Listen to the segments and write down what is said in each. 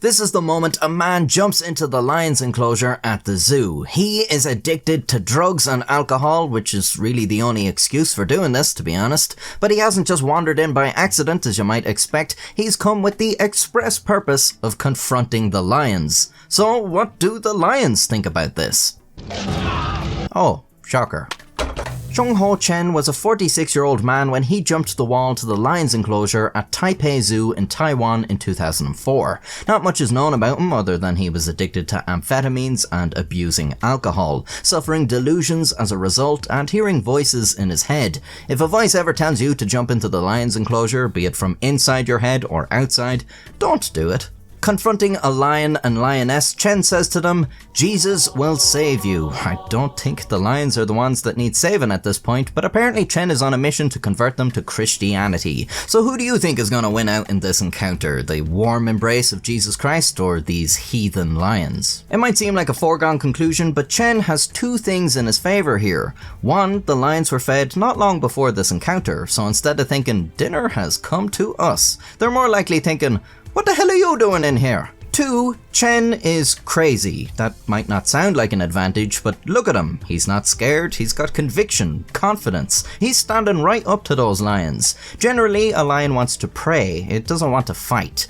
This is the moment a man jumps into the lion's enclosure at the zoo. He is addicted to drugs and alcohol, which is really the only excuse for doing this, to be honest. But he hasn't just wandered in by accident, as you might expect. He's come with the express purpose of confronting the lions. So what do the lions think about this? Oh, shocker. Zhong Ho Chen was a 46-year-old man when he jumped the wall to the lion's enclosure at Taipei Zoo in Taiwan in 2004. Not much is known about him other than he was addicted to amphetamines and abusing alcohol, suffering delusions as a result and hearing voices in his head. If a voice ever tells you to jump into the lion's enclosure, be it from inside your head or outside, don't do it. Confronting a lion and lioness, Chen says to them, "Jesus will save you." I don't think the lions are the ones that need saving at this point, but apparently Chen is on a mission to convert them to Christianity. So who do you think is going to win out in this encounter? The warm embrace of Jesus Christ or these heathen lions? It might seem like a foregone conclusion, but Chen has two things in his favour here. One, the lions were fed not long before this encounter, so instead of thinking, dinner has come to us, they're more likely thinking, what the hell are you doing in here? 2. Chen is crazy. That might not sound like an advantage, but look at him. He's not scared, he's got conviction, confidence. He's standing right up to those lions. Generally, a lion wants to prey, it doesn't want to fight.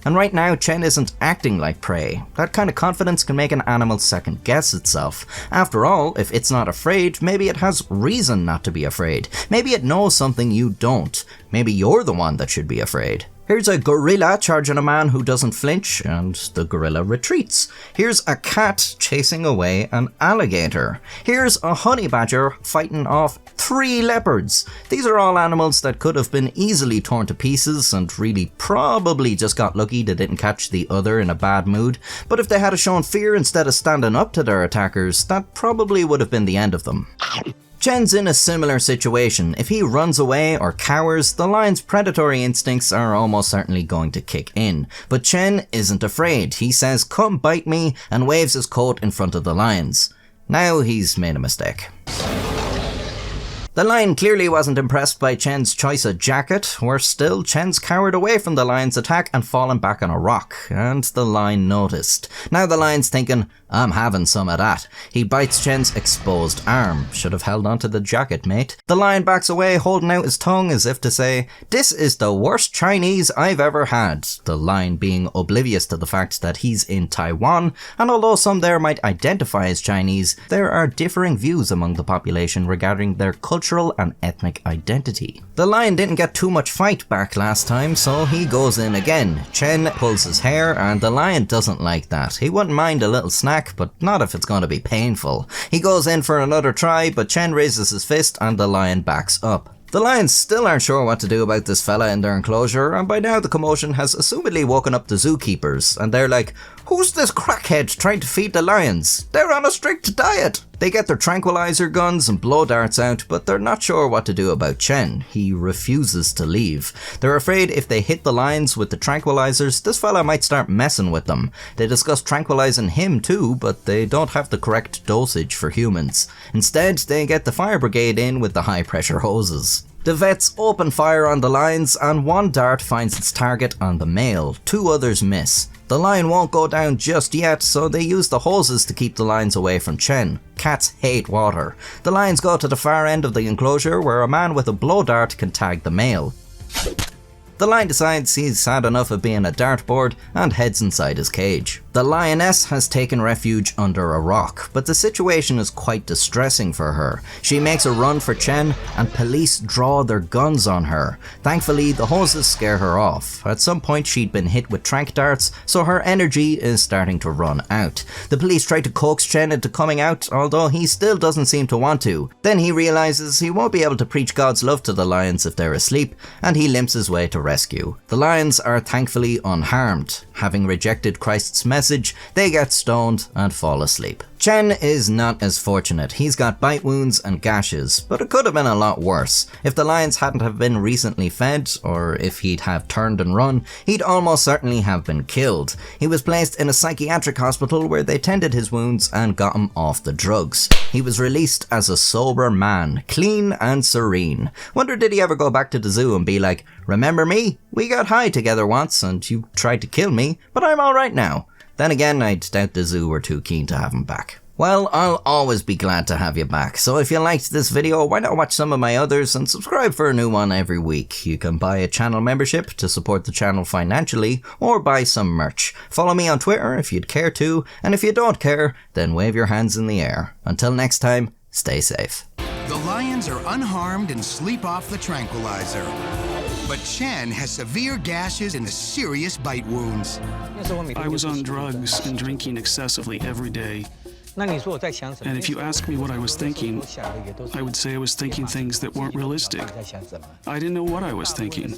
And right now, Chen isn't acting like prey. That kind of confidence can make an animal second guess itself. After all, if it's not afraid, maybe it has reason not to be afraid. Maybe it knows something you don't. Maybe you're the one that should be afraid. Here's a gorilla charging a man who doesn't flinch, and the gorilla retreats. Here's a cat chasing away an alligator. Here's a honey badger fighting off 3 leopards. These are all animals that could have been easily torn to pieces and really probably just got lucky they didn't catch the other in a bad mood. But if they had shown fear instead of standing up to their attackers, that probably would have been the end of them. Chen's in a similar situation. If he runs away or cowers, the lion's predatory instincts are almost certainly going to kick in. But Chen isn't afraid. He says, "Come bite me," and waves his coat in front of the lions. Now he's made a mistake. The lion clearly wasn't impressed by Chen's choice of jacket. Worse still, Chen's cowered away from the lion's attack and fallen back on a rock, and the lion noticed. Now the lion's thinking, "I'm having some of that." He bites Chen's exposed arm. Should have held onto the jacket, mate. The lion backs away, holding out his tongue as if to say, "This is the worst Chinese I've ever had." The lion being oblivious to the fact that he's in Taiwan, and although some there might identify as Chinese, there are differing views among the population regarding their cultural and ethnic identity. The lion didn't get too much fight back last time, so he goes in again. Chen pulls his hair, and the lion doesn't like that. He wouldn't mind a little snack, but not if it's going to be painful. He goes in for another try, but Chen raises his fist and the lion backs up. The lions still aren't sure what to do about this fella in their enclosure, and by now the commotion has assumedly woken up the zookeepers, and they're like, "Who's this crackhead trying to feed the lions? They're on a strict diet!" They get their tranquilizer guns and blow darts out, but they're not sure what to do about Chen. He refuses to leave. They're afraid if they hit the lions with the tranquilizers, this fella might start messing with them. They discuss tranquilizing him too, but they don't have the correct dosage for humans. Instead, they get the fire brigade in with the high pressure hoses. The vets open fire on the lions, and one dart finds its target on the male. 2 others miss. The lion won't go down just yet, so they use the hoses to keep the lions away from Chen. Cats hate water. The lions go to the far end of the enclosure where a man with a blow dart can tag the male. The lion decides he's had enough of being a dartboard and heads inside his cage. The lioness has taken refuge under a rock, but the situation is quite distressing for her. She makes a run for Chen, and police draw their guns on her. Thankfully, the hoses scare her off. At some point, she'd been hit with tranq darts, so her energy is starting to run out. The police try to coax Chen into coming out, although he still doesn't seem to want to. Then he realizes he won't be able to preach God's love to the lions if they're asleep, and he limps his way to rescue. The lions are thankfully unharmed. Having rejected Christ's message, they get stoned and fall asleep. Chen is not as fortunate. He's got bite wounds and gashes, but it could have been a lot worse. If the lions hadn't have been recently fed, or if he'd have turned and run, he'd almost certainly have been killed. He was placed in a psychiatric hospital where they tended his wounds and got him off the drugs. He was released as a sober man, clean and serene. Wonder did he ever go back to the zoo and be like, Remember me? We got high together once and you tried to kill me, but I'm alright now. Then again, I doubt the zoo were too keen to have him back. Well, I'll always be glad to have you back, so if you liked this video, why not watch some of my others and subscribe for a new one every week. You can buy a channel membership to support the channel financially, or buy some merch. Follow me on Twitter if you'd care to, and if you don't care, then wave your hands in the air. Until next time, stay safe. The lions are unharmed and sleep off the tranquilizer. But Chen has severe gashes and serious bite wounds. I was on drugs and drinking excessively every day. And if you ask me what I was thinking, I would say I was thinking things that weren't realistic. I didn't know what I was thinking.